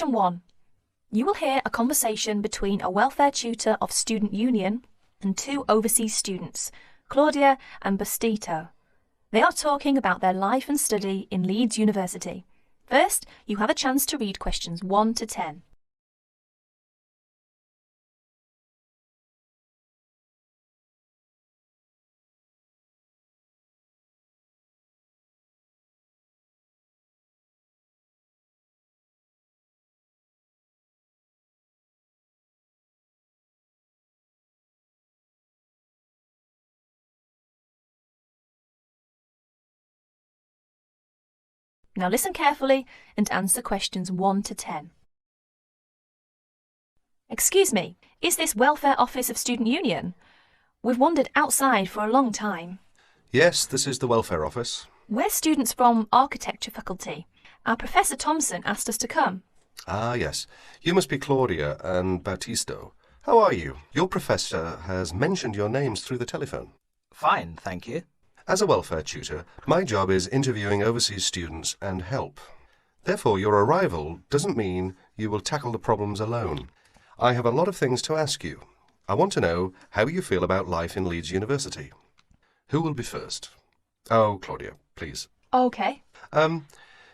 Section 1. You will hear a conversation between a welfare tutor of Student Union and two overseas students, Claudia and Bastito. They are talking about their life and study in Leeds University. First, you have a chance to read questions 1 to 10. Now listen carefully and answer questions 1 to 10. Excuse me, is this Welfare Office of Student Union? We've wandered outside for a long time. Yes, this is the Welfare Office. We're students from Architecture faculty. Our Professor Thompson asked us to come. Ah, yes. You must be Claudia and Baptisto. How are you? Your professor has mentioned your names through the telephone. Fine, thank you. As a welfare tutor, my job is interviewing overseas students and help. Therefore, your arrival doesn't mean you will tackle the problems alone. I have a lot of things to ask you. I want to know how you feel about life in Leeds University. Who will be first? Oh, Claudia, please. Okay.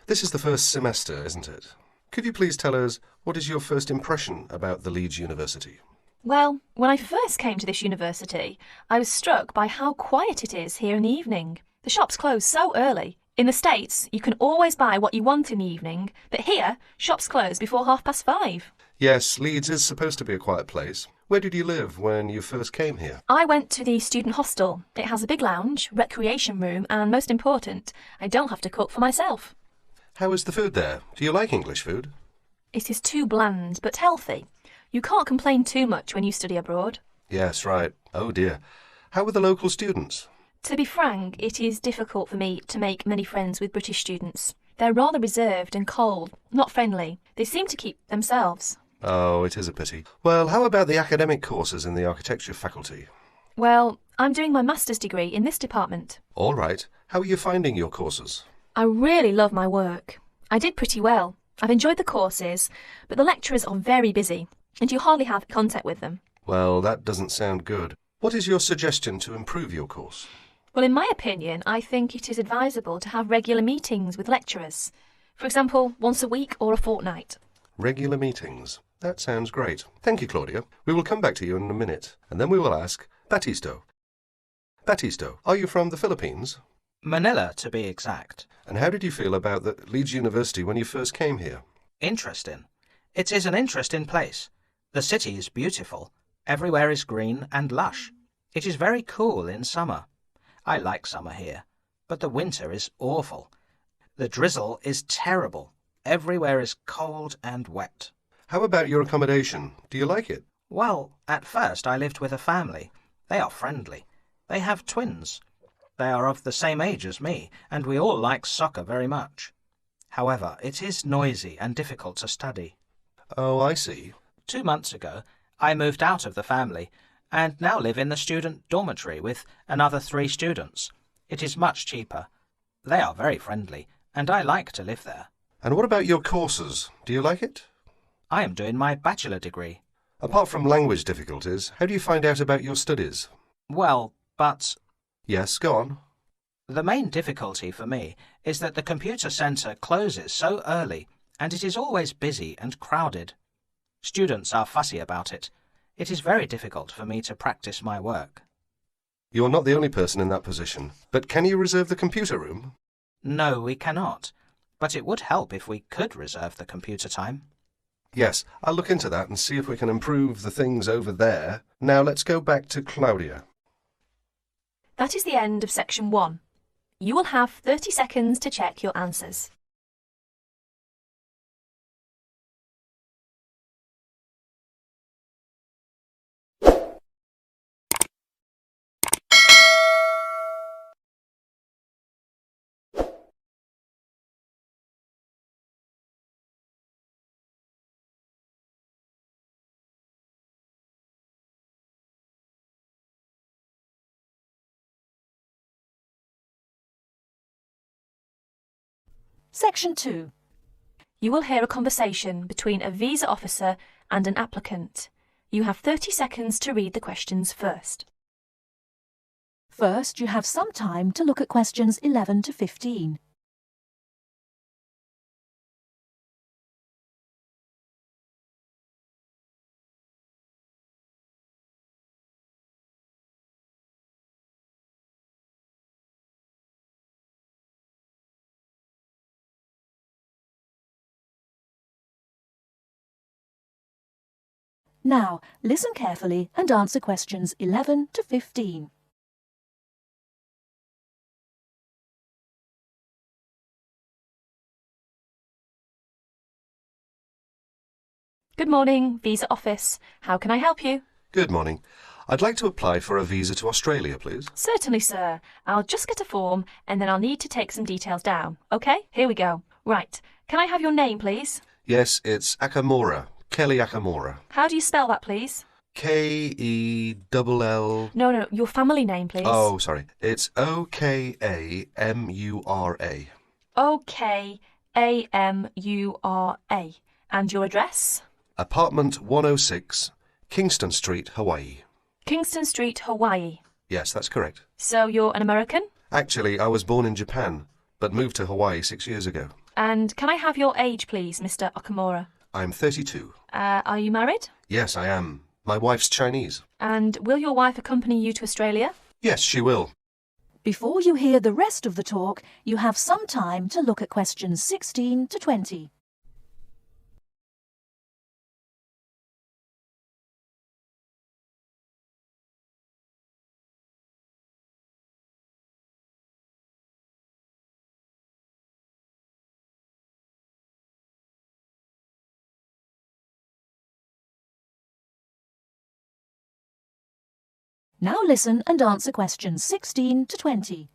This is the first semester, isn't it? Could you please tell us what is your first impression about the Leeds University? Well, when I first came to this university, I was struck by how quiet it is here in the evening. The shops close so early. In the States, you can always buy what you want in the evening, but here, shops close before 5:30. Yes, Leeds is supposed to be a quiet place. Where did you live when you first came here? I went to the student hostel. It has a big lounge, recreation room, and most important, I don't have to cook for myself. How is the food there? Do you like English food? It is too bland, but healthy. You can't complain too much when you study abroad. Yes, right. Oh dear. How were the local students? To be frank, it is difficult for me to make many friends with British students. They're rather reserved and cold, not friendly. They seem to keep themselves. Oh, it is a pity. Well, how about the academic courses in the architecture faculty? Well, I'm doing my master's degree in this department. All right. How are you finding your courses? I really love my work. I did pretty well. I've enjoyed the courses, but the lecturers are very busy, and you hardly have contact with them. Well, that doesn't sound good. What is your suggestion to improve your course? Well, in my opinion, I think it is advisable to have regular meetings with lecturers. For example, once a week or a fortnight. Regular meetings. That sounds great. Thank you, Claudia. We will come back to you in a minute, and then we will ask Baptisto. Baptisto, are you from the Philippines? Manila, to be exact. And how did you feel about the Leeds University when you first came here? Interesting. It is an interesting place. The city is beautiful. Everywhere is green and lush. It is very cool in summer. I like summer here, but the winter is awful. The drizzle is terrible. Everywhere is cold and wet. How about your accommodation? Do you like it? Well, at first I lived with a family. They are friendly. They have twins. They are of the same age as me, and we all like soccer very much. However, it is noisy and difficult to study. Oh, I see. 2 months ago, I moved out of the family and now live in the student dormitory with another 3 students. It is much cheaper. They are very friendly, and I like to live there. And what about your courses? Do you like it? I am doing my bachelor degree. Apart from language difficulties, how do you find out about your studies? Well, but Yes, go on. the main difficulty for me is that the computer centre closes so early, and it is always busy and crowded. Students are fussy about it. It is very difficult for me to practice my work. You are not the only person in that position, but can you reserve the computer room? No, we cannot. But it would help if we could reserve the computer time. Yes, I'll look into that and see if we can improve the things over there. Now let's go back to Claudia. That is the end of section 1. You will have 30 seconds to check your answers. Section 2. You will hear a conversation between a visa officer and an applicant. You have 30 seconds to read the questions first. First, you have some time to look at questions 11 to 15. Now, listen carefully and answer questions 11 to 15. Good morning, Visa Office. How can I help you? Good morning. I'd like to apply for a visa to Australia, please. Certainly, sir. I'll just get a form and then I'll need to take some details down. OK, here we go. Right. Can I have your name, please? Yes, it's Akamura. Kelly Akamura. How do you spell that, please? K-E-L-L... No, your family name, please. Oh, sorry. It's O-K-A-M-U-R-A. O-K-A-M-U-R-A. And your address? Apartment 106, Kingston Street, Hawaii. Kingston Street, Hawaii. Yes, that's correct. So you're an American? Actually, I was born in Japan, but moved to Hawaii 6 years ago. And can I have your age, please, Mr. Okamura? I'm 32. Are you married? Yes, I am. My wife's Chinese. And will your wife accompany you to Australia? Yes, she will. Before you hear the rest of the talk, you have some time to look at questions 16 to 20. Now listen and answer questions 16 to 20.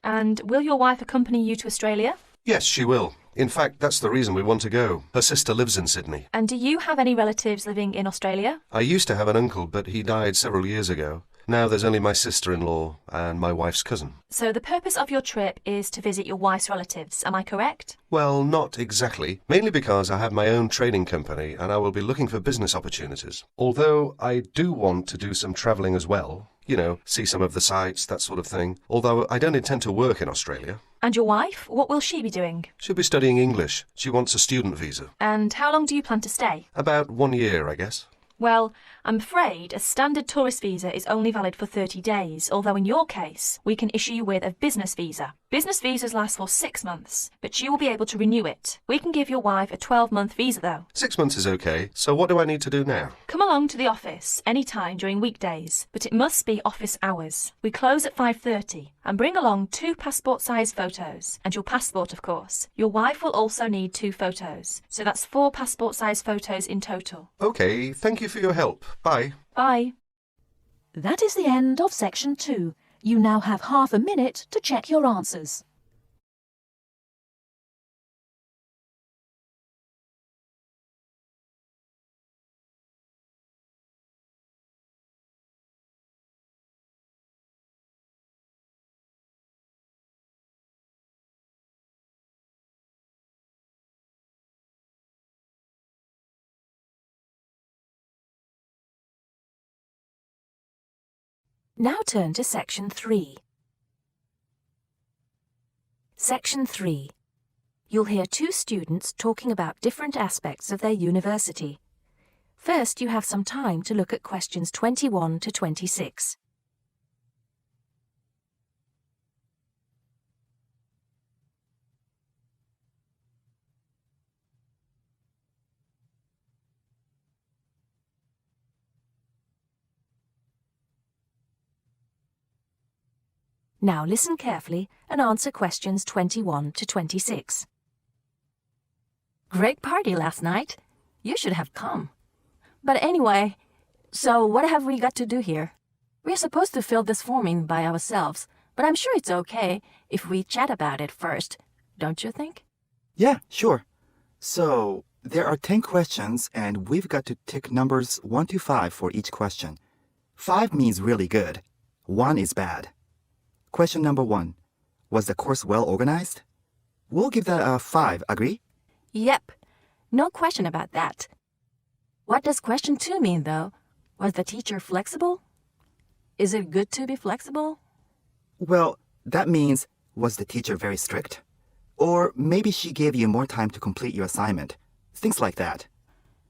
And will your wife accompany you to Australia? Yes, she will. In fact, that's the reason we want to go. Her sister lives in Sydney. And do you have any relatives living in Australia? I used to have an uncle, but he died several years ago. Now there's only my sister-in-law and my wife's cousin. So the purpose of your trip is to visit your wife's relatives, am I correct? Well, not exactly. Mainly because I have my own trading company and I will be looking for business opportunities. Although I do want to do some travelling as well. You know, see some of the sights, that sort of thing. Although I don't intend to work in Australia. And your wife? What will she be doing? She'll be studying English. She wants a student visa. And how long do you plan to stay? About 1 year, I guess. Well, I'm afraid a standard tourist visa is only valid for 30 days, although in your case, we can issue you with a business visa. Business visas last for 6 months, but you will be able to renew it. We can give your wife a 12-month visa, though. 6 months is okay, so what do I need to do now? Come along to the office any time during weekdays, but it must be office hours. We close at 5:30, and bring along 2 passport-sized photos, and your passport, of course. Your wife will also need 2 photos, so that's 4 passport-sized photos in total. Okay, thank you for your help. Bye. Bye. That is the end of section 2. You now have half a minute to check your answers. Now turn to section 3. Section 3. You'll hear 2 students talking about different aspects of their university. First, you have some time to look at questions 21 to 26. Now listen carefully and answer questions 21 to 26. Great party last night. You should have come. But anyway, so what have we got to do here? We're supposed to fill this form in by ourselves, but I'm sure it's okay if we chat about it first, don't you think? Yeah, sure. So, there are 10 questions and we've got to tick numbers 1 to 5 for each question. 5 means really good. 1 is bad. Question number 1. Was the course well organized? We'll give that a 5, agree? Yep, no question about that. What does question 2 mean, though? Was the teacher flexible? Is it good to be flexible? Well, that means, was the teacher very strict? Or maybe she gave you more time to complete your assignment. Things like that.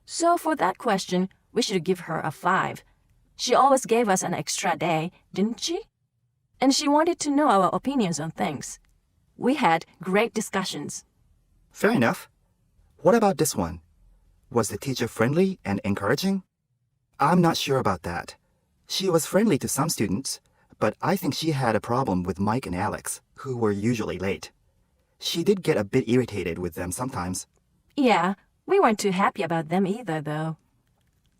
So for that question, we should give her a 5. She always gave us an extra day, didn't she? And she wanted to know our opinions on things. We had great discussions. Fair enough. What about this one? Was the teacher friendly and encouraging? I'm not sure about that. She was friendly to some students, but I think she had a problem with Mike and Alex, who were usually late. She did get a bit irritated with them sometimes. Yeah, we weren't too happy about them either, though.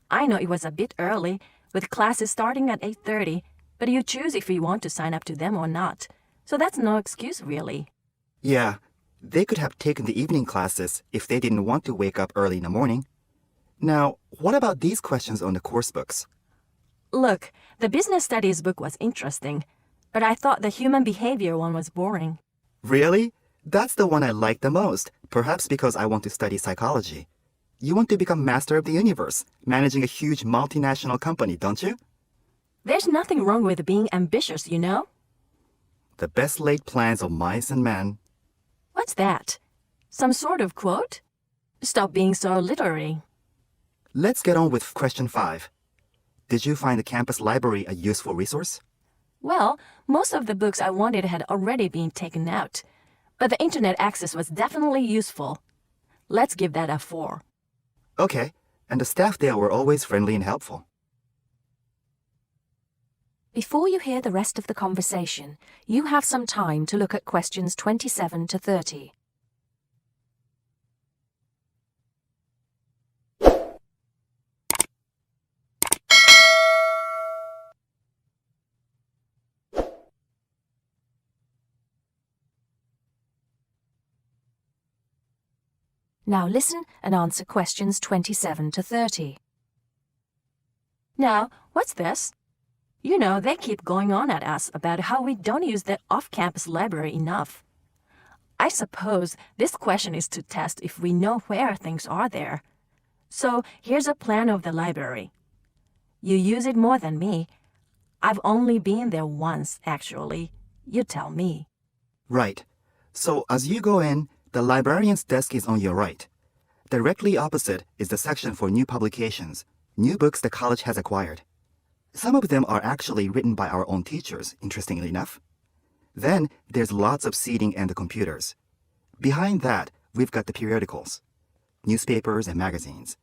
I know it was a bit early, with classes starting at 8:30, but you choose if you want to sign up to them or not. So that's no excuse, really. Yeah, they could have taken the evening classes if they didn't want to wake up early in the morning. Now, what about these questions on the course books? Look, the business studies book was interesting, but I thought the human behavior one was boring. Really? That's the one I like the most, perhaps because I want to study psychology. You want to become master of the universe, managing a huge multinational company, don't you? There's nothing wrong with being ambitious, you know? The best laid plans of mice and men. What's that? Some sort of quote? Stop being so literary. Let's get on with question 5. Did you find the campus library a useful resource? Well, most of the books I wanted had already been taken out, but the internet access was definitely useful. Let's give that a 4. Okay, and the staff there were always friendly and helpful. Before you hear the rest of the conversation, you have some time to look at questions 27 to 30. Now listen and answer questions 27 to 30. Now, what's this? You know, they keep going on at us about how we don't use the off-campus library enough. I suppose this question is to test if we know where things are there. So here's a plan of the library. You use it more than me. I've only been there once, actually. You tell me. Right. So as you go in, the librarian's desk is on your right. Directly opposite is the section for new publications, new books the college has acquired. Some of them are actually written by our own teachers, interestingly enough. Then there's lots of seating and the computers. Behind that, we've got the periodicals, newspapers and magazines.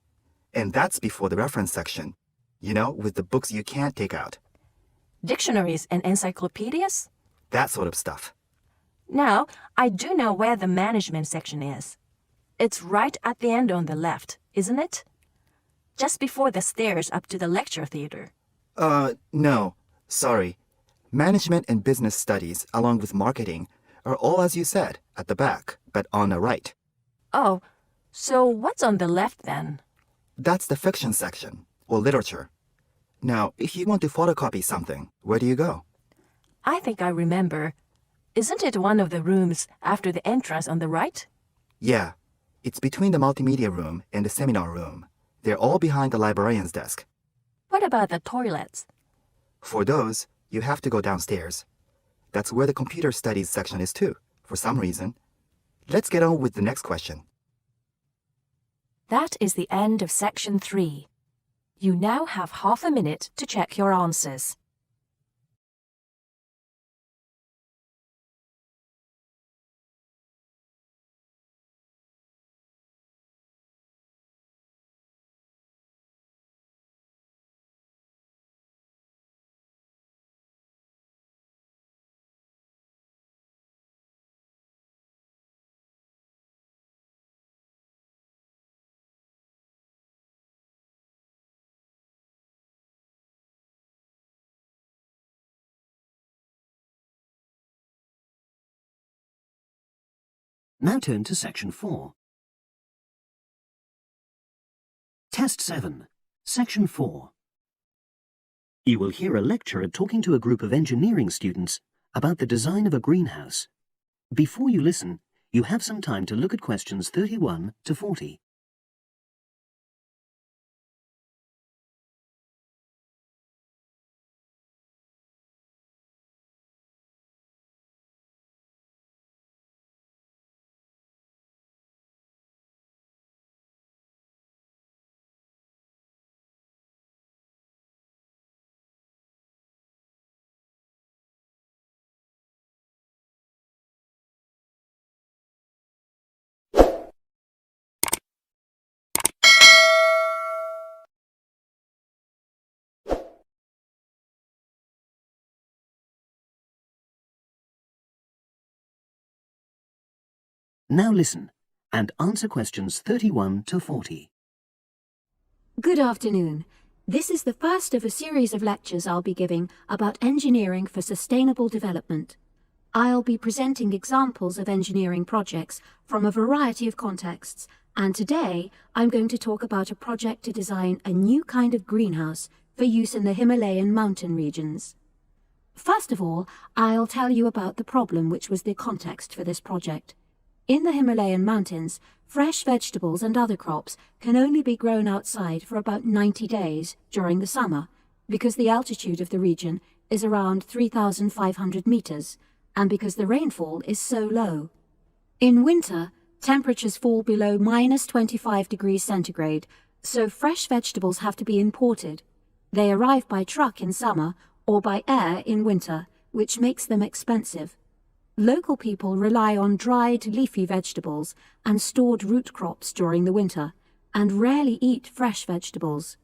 And that's before the reference section, you know, with the books you can't take out. Dictionaries and encyclopedias? That sort of stuff. Now, I do know where the management section is. It's right at the end on the left, isn't it? Just before the stairs up to the lecture theater. No. Sorry. Management and business studies, along with marketing, are all as you said, at the back, but on the right. Oh, so what's on the left then? That's the fiction section, or literature. Now, if you want to photocopy something, where do you go? I think I remember. Isn't it one of the rooms after the entrance on the right? Yeah. It's between the multimedia room and the seminar room. They're all behind the librarian's desk. What about the toilets? For those, you have to go downstairs. That's where the computer studies section is too, for some reason. Let's get on with the next question. That is the end of section 3. You now have half a minute to check your answers. Now turn to Section 4. Test 7, Section 4. You will hear a lecturer talking to a group of engineering students about the design of a greenhouse. Before you listen, You have some time to look at questions 31 to 40. Now listen and answer questions 31 to 40. Good afternoon. This is the first of a series of lectures I'll be giving about engineering for sustainable development. I'll be presenting examples of engineering projects from a variety of contexts, and today I'm going to talk about a project to design a new kind of greenhouse for use in the Himalayan mountain regions. First of all, I'll tell you about the problem which was the context for this project. In the Himalayan mountains, fresh vegetables and other crops can only be grown outside for about 90 days during the summer, because the altitude of the region is around 3,500 meters, and because the rainfall is so low. In winter, temperatures fall below -25 degrees centigrade, so fresh vegetables have to be imported. They arrive by truck in summer or by air in winter, which makes them expensive. Local people rely on dried leafy vegetables and stored root crops during the winter, and rarely eat fresh vegetables.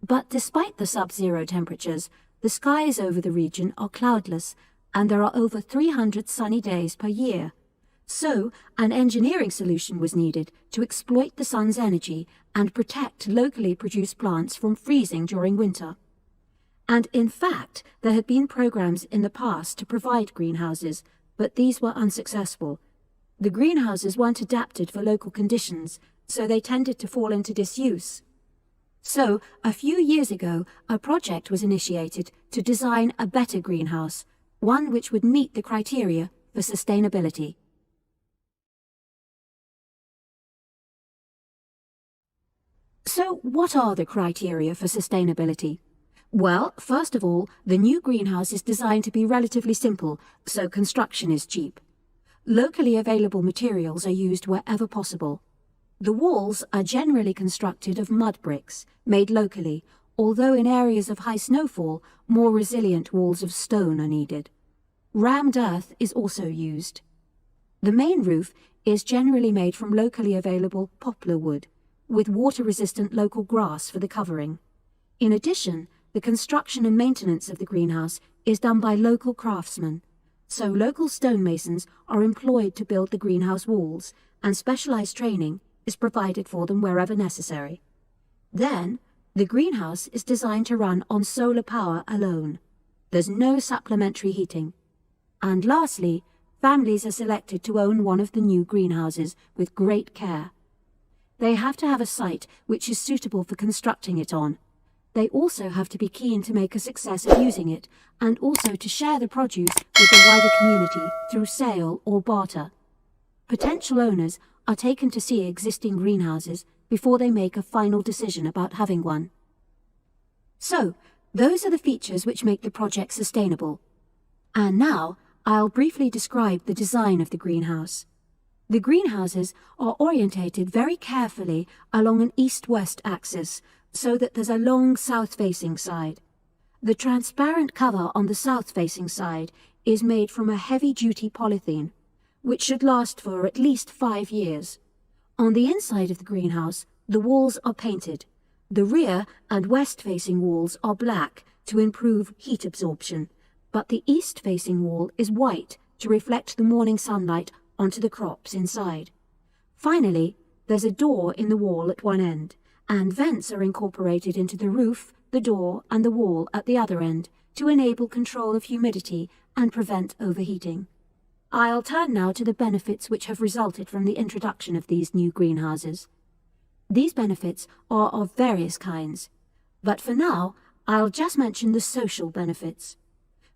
But despite the sub-zero temperatures, the skies over the region are cloudless, and there are over 300 sunny days per year. So, an engineering solution was needed to exploit the sun's energy and protect locally produced plants from freezing during winter. And in fact, there had been programs in the past to provide greenhouses, but these were unsuccessful. The greenhouses weren't adapted for local conditions, so they tended to fall into disuse. So, a few years ago, a project was initiated to design a better greenhouse, one which would meet the criteria for sustainability. So, what are the criteria for sustainability? Well, first of all, the new greenhouse is designed to be relatively simple, so construction is cheap. Locally available materials are used wherever possible. The walls are generally constructed of mud bricks, made locally, although in areas of high snowfall, more resilient walls of stone are needed. Rammed earth is also used. The main roof is generally made from locally available poplar wood, with water-resistant local grass for the covering. In addition, the construction and maintenance of the greenhouse is done by local craftsmen, so local stonemasons are employed to build the greenhouse walls, and specialized training is provided for them wherever necessary. Then, the greenhouse is designed to run on solar power alone. There's no supplementary heating. And lastly, families are selected to own one of the new greenhouses with great care. They have to have a site which is suitable for constructing it on. They also have to be keen to make a success of using it, and also to share the produce with the wider community through sale or barter. Potential owners are taken to see existing greenhouses before they make a final decision about having one. So, those are the features which make the project sustainable. And now, I'll briefly describe the design of the greenhouse. The greenhouses are orientated very carefully along an east-west axis, so that there's a long south-facing side. The transparent cover on the south-facing side is made from a heavy-duty polythene, which should last for at least 5 years. On the inside of the greenhouse, the walls are painted. The rear and west-facing walls are black to improve heat absorption, but the east-facing wall is white to reflect the morning sunlight onto the crops inside. Finally, there's a door in the wall at one end, and vents are incorporated into the roof, the door, and the wall at the other end to enable control of humidity and prevent overheating. I'll turn now to the benefits which have resulted from the introduction of these new greenhouses. These benefits are of various kinds, but for now, I'll just mention the social benefits.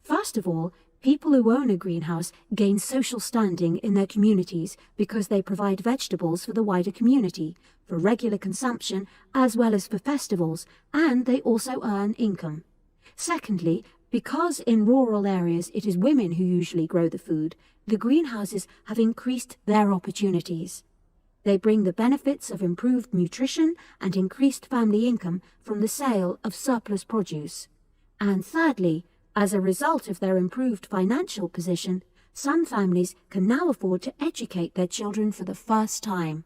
First of all, People who own a greenhouse gain social standing in their communities because they provide vegetables for the wider community, for regular consumption as well as for festivals, and they also earn income. Secondly, because in rural areas it is women who usually grow the food, the greenhouses have increased their opportunities. They bring the benefits of improved nutrition and increased family income from the sale of surplus produce. And thirdly, as a result of their improved financial position, some families can now afford to educate their children for the first time.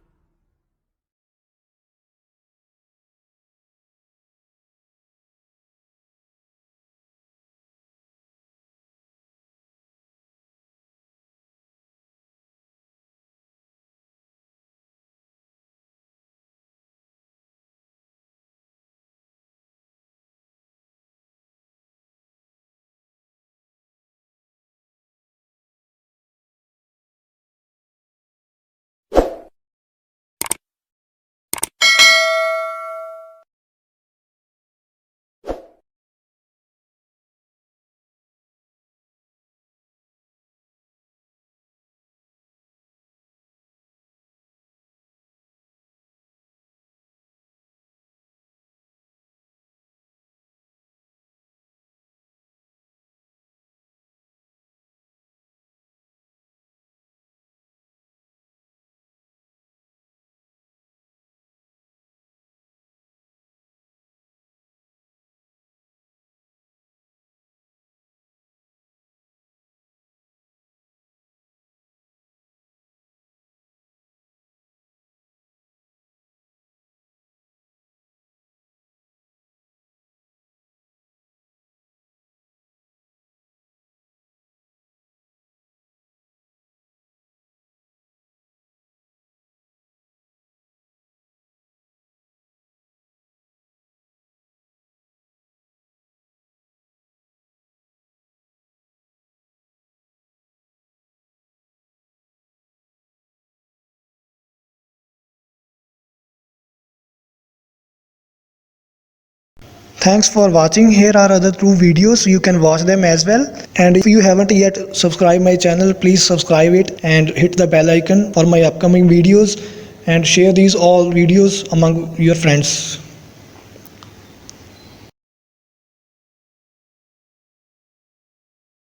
Thanks for watching. Here are other 2 videos. You can watch them as well. And if you haven't yet subscribed my channel, please subscribe it and hit the bell icon for my upcoming videos, and share these all videos among your friends.